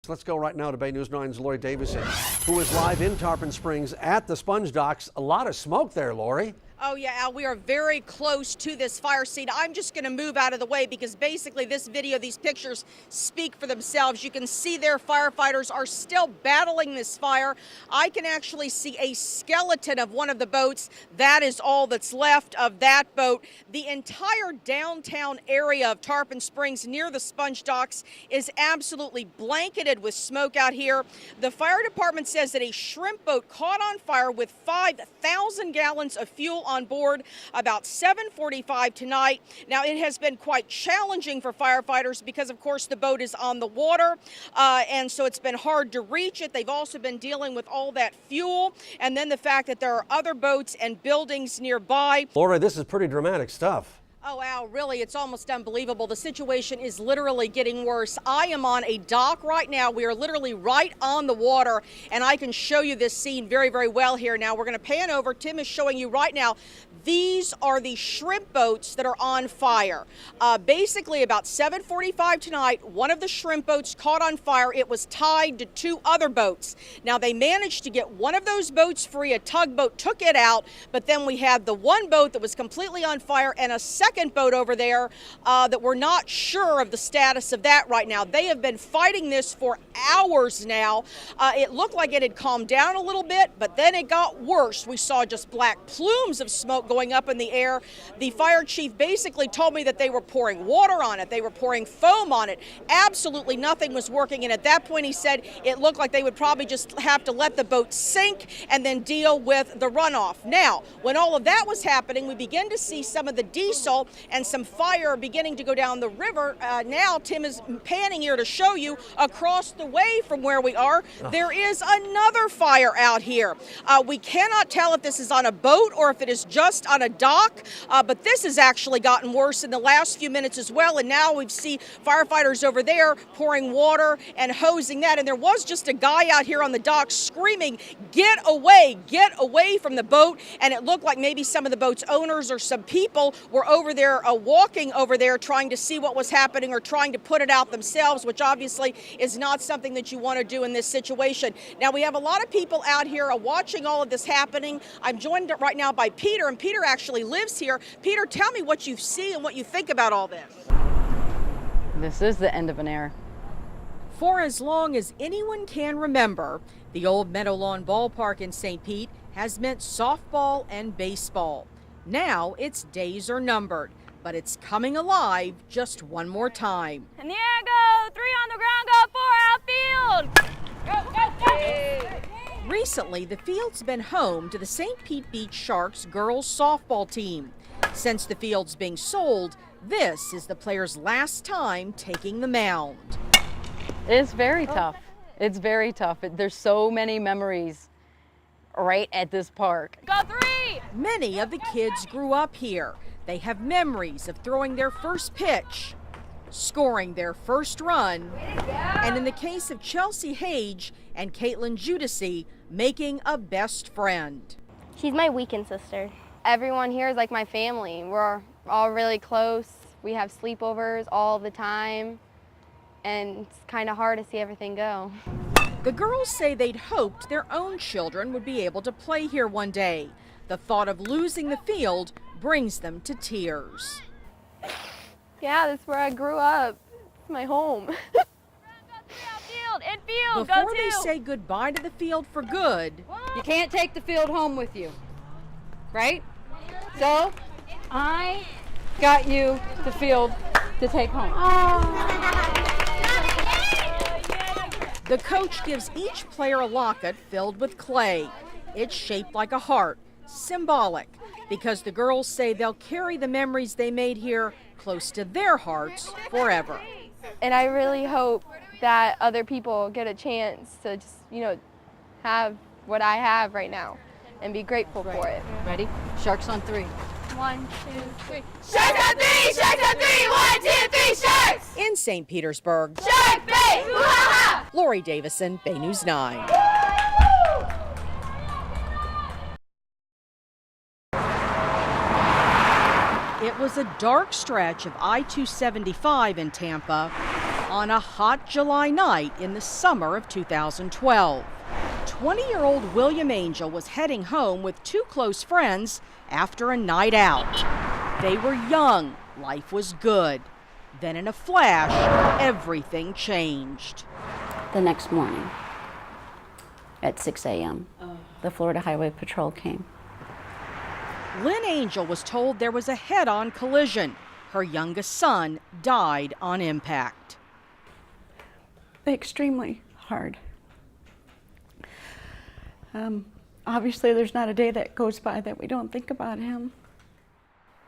Let's go right now to Bay News 9's Laurie Davison, who is live in Tarpon Springs at the sponge docks. A lot of smoke there, Laurie. Oh yeah, Al, we are very close to this fire scene. I'm just going to move out of the way because basically this video, these pictures speak for themselves. You can see their firefighters are still battling this fire. I can actually see a skeleton of one of the boats. That is all that's left of that boat. The entire downtown area of Tarpon Springs near the sponge docks is absolutely blanketed with smoke out here. The fire department says that a shrimp boat caught on fire with 5,000 gallons of fuel on board about 7:45 tonight. Now, it has been quite challenging for firefighters because, of course, the boat is on the water, and so it's been hard to reach it. They've also been dealing with all that fuel, and then the fact that there are other boats and buildings nearby. Laurie, this is pretty dramatic stuff. Oh, Al, really, it's almost unbelievable. The situation is literally getting worse. I am on a dock right now. We are literally right on the water, and I can show you this scene very, very well here. Now, we're going to pan over. Tim is showing you right now. These are the shrimp boats that are on fire. Basically, about 7:45 tonight, one of the shrimp boats caught on fire. It was tied to two other boats. Now, they managed to get one of those boats free. A tugboat took it out, but then we had the one boat that was completely on fire and a second boat over there that we're not sure of the status of that right now. They have been fighting this for hours now. It looked like it had calmed down a little bit, but then it got worse. We saw just black plumes of smoke going up in the air. The fire chief basically told me that they were pouring water on it. They were pouring foam on it. Absolutely nothing was working. And at that point, he said it looked like they would probably just have to let the boat sink and then deal with the runoff. Now, when all of that was happening, we began to see some of the diesel and some fire beginning to go down the river. Now, Tim is panning here to show you across the way from where we are, there is another fire out here. We cannot tell if this is on a boat or if it is just on a dock, but this has actually gotten worse in the last few minutes as well. And now we've seen firefighters over there pouring water and hosing that. And there was just a guy out here on the dock screaming, get away from the boat. And it looked like maybe some of the boat's owners or some people were over there walking over there trying to see what was happening or trying to put it out themselves, which obviously is not something that you want to do in this situation. Now, we have a lot of people out here watching all of this happening. I'm joined right now by Peter, and Peter actually lives here. Peter, tell me what you see and what you think about all this. This is the end of an era. For as long as anyone can remember, the old Meadowlawn Ballpark in St. Pete has meant softball and baseball. Now its days are numbered, but it's coming alive just one more time. In the air, go! 3 on the ground, go! 4 outfield! Go, go, go! Recently, the field's been home to the St. Pete Beach Sharks girls softball team. Since the field's being sold, this is the players' last time taking the mound. It's very tough. It's very tough. There's so many memories right at this park. Go 3! Many of the kids grew up here. They have memories of throwing their first pitch, scoring their first run, and in the case of Chelsea Hage and Caitlin Judici, making a best friend. She's my weekend sister. Everyone here is like my family. We're all really close. We have sleepovers all the time, and it's kind of hard to see everything go. The girls say they'd hoped their own children would be able to play here one day. The thought of losing the field brings them to tears. Yeah, that's where I grew up. It's my home. Infield, Before go 2! they say goodbye to the field for good, You can't take the field home with you, right? So I got you the field to take home. the coach gives each player a locket filled with clay. It's shaped like a heart, symbolic, because the girls say they'll carry the memories they made here close to their hearts forever. And I really hope that other people get a chance to just, have what I have right now and be grateful for it. Ready? Sharks on 3. 1, 2, 3. Sharks on 3! Sharks on 3! 1, 2, 3, Sharks! In St. Petersburg, Shark bait! Hoo-ha-ha! Laurie Davison, Bay News 9. It was a dark stretch of I-275 in Tampa on a hot July night in the summer of 2012. 20-year-old William Angel was heading home with two close friends after a night out. They were young, life was good. Then in a flash, everything changed. The next morning at 6 a.m., the Florida Highway Patrol came. Lynn Angel was told there was a head-on collision. Her youngest son died on impact. Extremely hard. Obviously, there's not a day that goes by that we don't think about him.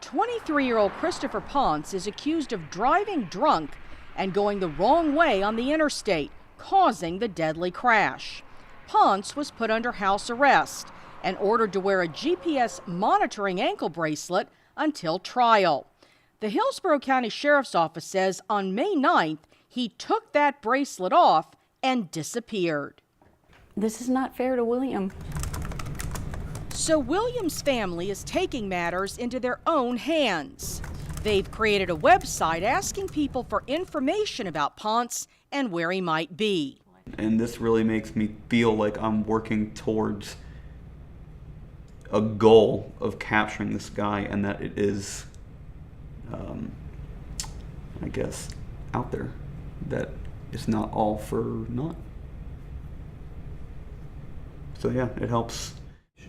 23-year-old Christopher Ponce is accused of driving drunk and going the wrong way on the interstate, causing the deadly crash. Ponce was put under house arrest and ordered to wear a GPS monitoring ankle bracelet until trial. The Hillsborough County Sheriff's Office says on May 9th, he took that bracelet off and disappeared. This is not fair to William. So William's family is taking matters into their own hands. They've created a website asking people for information about Ponce and where he might be. And this really makes me feel like I'm working towards a goal of capturing this guy, and that it is, I guess, out there, that it's not all for naught. So yeah, it helps.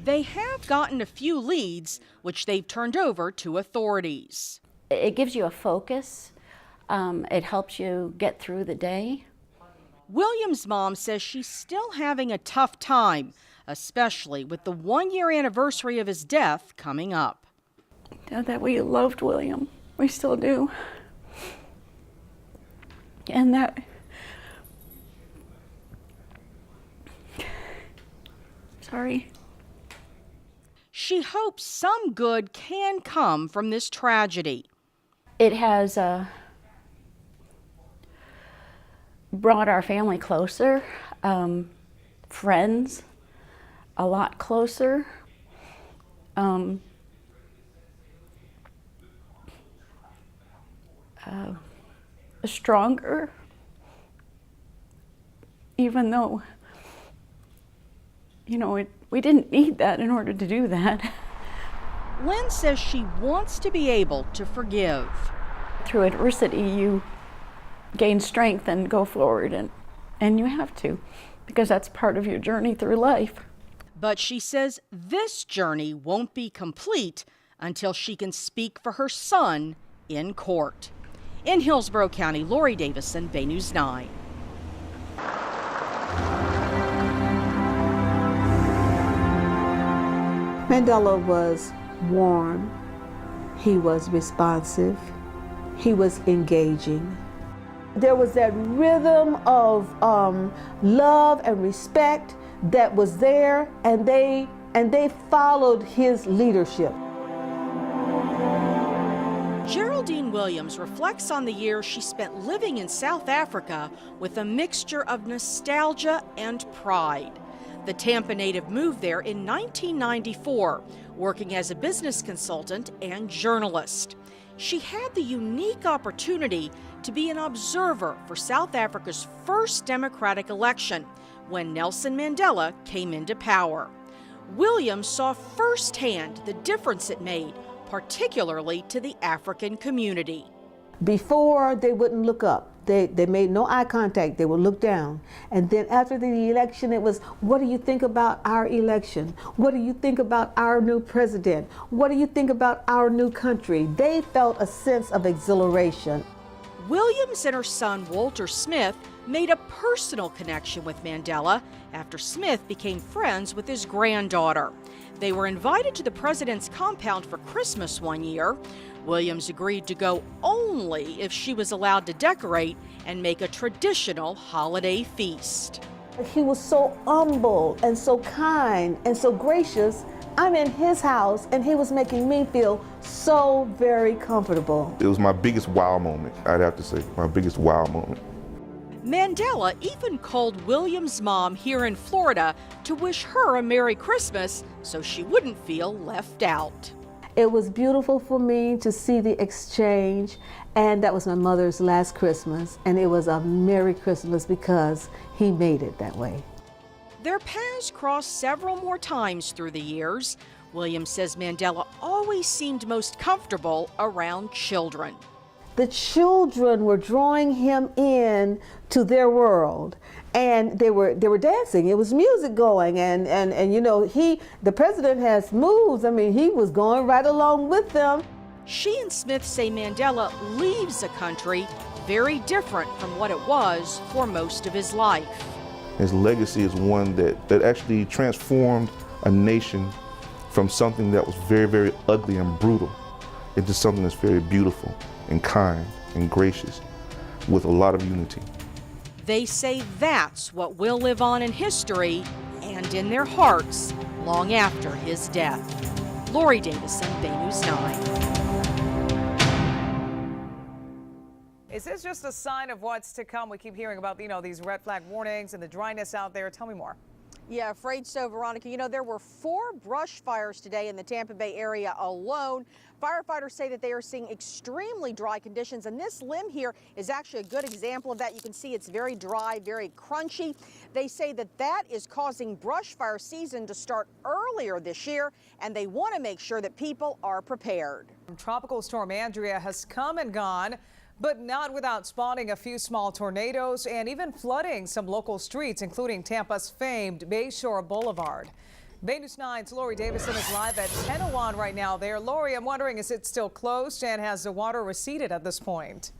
They have gotten a few leads, which they've turned over to authorities. It gives you a focus. It helps you get through the day. William's mom says she's still having a tough time, especially with the 1-year anniversary of his death coming up. That we loved William. We still do. And that... Sorry. She hopes some good can come from this tragedy. It has brought our family closer, friends a lot closer. Stronger, even though, you know, we didn't need that in order to do that. Lynn says she wants to be able to forgive. Through adversity, you gain strength and go forward, and you have to, because that's part of your journey through life. But she says this journey won't be complete until she can speak for her son in court. In Hillsborough County, Laurie Davison, Bay News 9. Mandela was warm, he was responsive, he was engaging. There was that rhythm of love and respect that was there, and they followed his leadership. Geraldine Williams reflects on the years she spent living in South Africa with a mixture of nostalgia and pride. The Tampa native moved there in 1994, working as a business consultant and journalist. She had the unique opportunity to be an observer for South Africa's first democratic election when Nelson Mandela came into power. Williams saw firsthand the difference it made, particularly to the African community. Before, they wouldn't look up. They made no eye contact. They would look down. And then after the election, it was, what do you think about our election? What do you think about our new president? What do you think about our new country? They felt a sense of exhilaration. Williams and her son, Walter Smith, made a personal connection with Mandela after Smith became friends with his granddaughter. They were invited to the president's compound for Christmas one year. Williams agreed to go only if she was allowed to decorate and make a traditional holiday feast. He was so humble and so kind and so gracious. I'm in his house and he was making me feel so very comfortable. It was my biggest wow moment, I'd have to say, my biggest wow moment. Mandela even called Williams' mom here in Florida to wish her a Merry Christmas so she wouldn't feel left out. It was beautiful for me to see the exchange, and that was my mother's last Christmas, and it was a Merry Christmas because he made it that way. Their paths crossed several more times through the years. Williams says Mandela always seemed most comfortable around children. The children were drawing him in to their world, and they were dancing. It was music going, and you know, the president has moves. I mean, he was going right along with them. She and Smith say Mandela leaves a country very different from what it was for most of his life. His legacy is one that actually transformed a nation from something that was very, very ugly and brutal into something that's very beautiful and kind and gracious with a lot of unity. They say that's what will live on in history and in their hearts long after his death. Laurie Davison, Bay News 9. Is this just a sign of what's to come? We keep hearing about, these red flag warnings and the dryness out there. Tell me more. Yeah, afraid so, Veronica. You know, there were 4 brush fires today in the Tampa Bay area alone. Firefighters say that they are seeing extremely dry conditions, and this limb here is actually a good example of that. You can see it's very dry, very crunchy. They say that that is causing brush fire season to start earlier this year, and they want to make sure that people are prepared. Tropical Storm Andrea has come and gone, but not without spawning a few small tornadoes and even flooding some local streets, including Tampa's famed Bayshore Boulevard. Bay News 9's Laurie Davison is live at 10:01 right now there. Laurie, I'm wondering, is it still closed, and has the water receded at this point?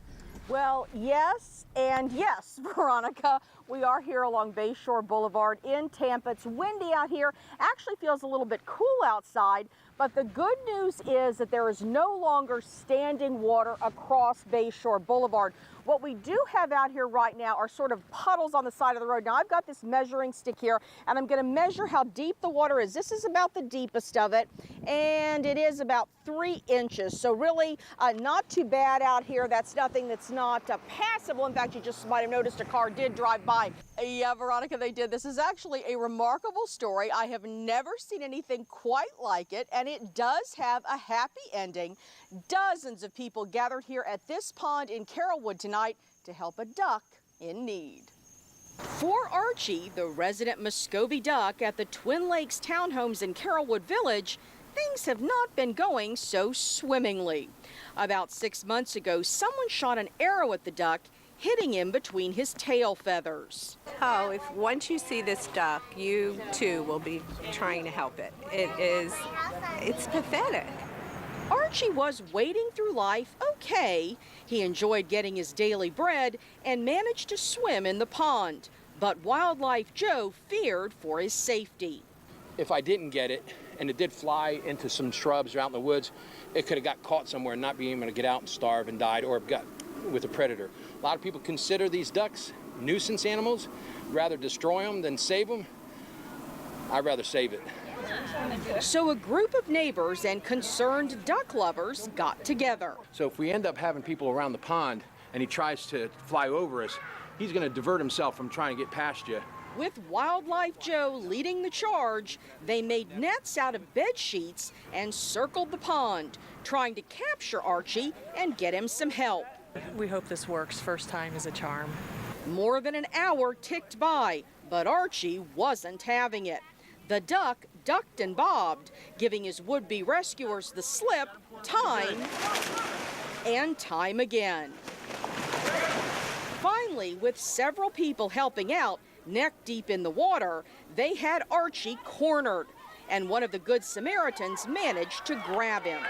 Well, yes and yes, Veronica. We are here along Bayshore Boulevard in Tampa. It's windy out here. Actually feels a little bit cool outside. But the good news is that there is no longer standing water across Bayshore Boulevard. What we do have out here right now are sort of puddles on the side of the road. Now, I've got this measuring stick here, and I'm going to measure how deep the water is. This is about the deepest of it, and it is about 3 inches. So really not too bad out here. That's nothing that's not passable. In fact, you just might have noticed a car did drive by. Yeah, Veronica, they did. This is actually a remarkable story. I have never seen anything quite like it, and it does have a happy ending. Dozens of people gathered here at this pond in Carrollwood tonight to help a duck in need. For Archie, the resident Muscovy duck at the Twin Lakes townhomes in Carrollwood Village, things have not been going so swimmingly. About 6 months ago, someone shot an arrow at the duck, hitting him between his tail feathers. Oh, once you see this duck, you too will be trying to help it. It's pathetic. Archie was wading through life okay. He enjoyed getting his daily bread and managed to swim in the pond. But Wildlife Joe feared for his safety. If I didn't get it, and it did fly into some shrubs out in the woods, it could have got caught somewhere and not being able to get out and starve and died, or got with a predator. A lot of people consider these ducks nuisance animals, rather destroy them than save them. I'd rather save it. So a group of neighbors and concerned duck lovers got together. So if we end up having people around the pond and he tries to fly over us, he's going to divert himself from trying to get past you. With Wildlife Joe leading the charge, they made nets out of bed sheets and circled the pond, trying to capture Archie and get him some help. We hope this works. First time is a charm. More than an hour ticked by, but Archie wasn't having it. The duck ducked and bobbed, giving his would-be rescuers the slip time and time again. Finally, with several people helping out, neck deep in the water, they had Archie cornered, and one of the Good Samaritans managed to grab him.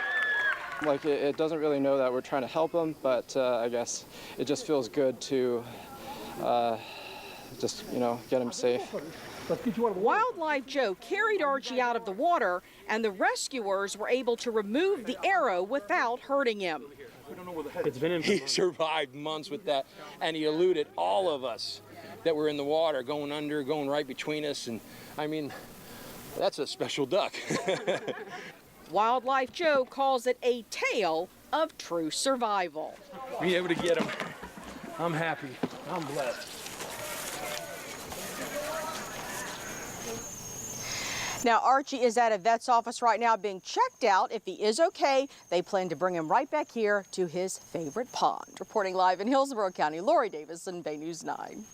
Like, it doesn't really know that we're trying to help him, but I guess it just feels good to just, get him safe. Wildlife Joe carried Archie out of the water, and the rescuers were able to remove the arrow without hurting him. He survived months with that, and he eluded all of us that were in the water, going under, going right between us, and I mean, that's a special duck. Wildlife Joe calls it a tale of true survival. Being able to get him, I'm happy, I'm blessed. Now, Archie is at a vet's office right now being checked out. If he is okay, they plan to bring him right back here to his favorite pond. Reporting live in Hillsborough County, Laurie Davison, Bay News 9.